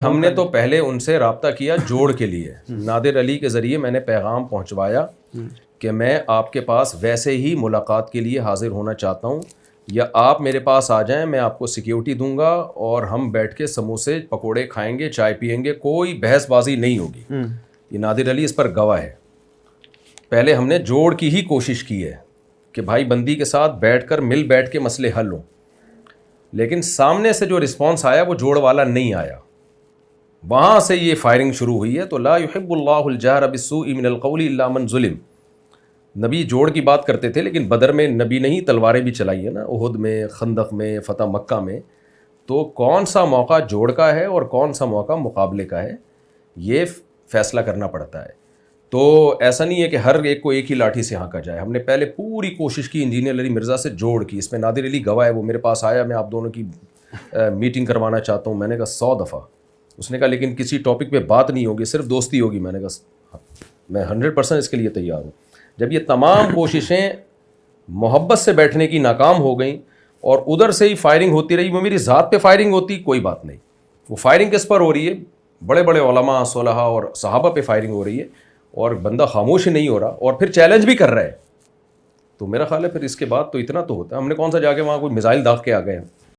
ہم نے تو پہلے ان سے رابطہ کیا جوڑ کے لیے، نادر علی کے ذریعے میں نے پیغام پہنچوایا کہ میں آپ کے پاس ویسے ہی ملاقات کے لیے حاضر ہونا چاہتا ہوں، یا آپ میرے پاس آ جائیں، میں آپ کو سیکیورٹی دوں گا اور ہم بیٹھ کے سموسے پکوڑے کھائیں گے، چائے پئیں گے، کوئی بحث بازی نہیں ہوگی۔ یہ نادر علی اس پر گواہ ہے۔ پہلے ہم نے جوڑ کی ہی کوشش کی ہے کہ بھائی بندی کے ساتھ بیٹھ کے مسئلے حل ہوں، لیکن سامنے سے جو رسپانس آیا وہ جوڑ والا نہیں آیا، وہاں سے یہ فائرنگ شروع ہوئی ہے۔ تو لا يحب اللہ الجہر بالسوء من القول الا من ظلم، نبی جوڑ کی بات کرتے تھے، لیکن بدر میں نبی نے ہی تلواریں بھی چلائی ہیں نا، احد میں، خندق میں، فتح مکہ میں۔ تو کون سا موقع جوڑ کا ہے اور کون سا موقع مقابلے کا ہے، یہ فیصلہ کرنا پڑتا ہے۔ تو ایسا نہیں ہے کہ ہر ایک کو ایک ہی لاٹھی سے ہانکا جائے۔ ہم نے پہلے پوری کوشش کی انجینئر علی مرزا سے جوڑ کی، اس میں نادر علی گواہ ہے، وہ میرے پاس آیا، میں آپ دونوں کی میٹنگ کروانا چاہتا ہوں۔ میں نے کہا 100 دفعہ۔ اس نے کہا لیکن کسی ٹاپک پہ بات نہیں ہوگی، صرف دوستی ہوگی۔ میں نے کہا میں 100% اس کے لیے تیار ہوں۔ جب یہ تمام کوششیں محبت سے بیٹھنے کی ناکام ہو گئیں اور ادھر سے ہی فائرنگ ہوتی رہی، وہ میری ذات پہ فائرنگ ہوتی، کوئی بات نہیں۔ وہ فائرنگ کس پر ہو رہی ہے؟ بڑے بڑے علماء، صلحاء اور صحابہ پہ فائرنگ ہو رہی ہے، اور بندہ خاموش نہیں ہو رہا اور پھر چیلنج بھی کر رہا ہے۔ تو میرا خیال ہے پھر اس کے بعد تو اتنا تو ہوتا ہے۔ ہم نے کون سا جا کے وہاں کوئی میزائل داغ کے آ گئے ہیں؟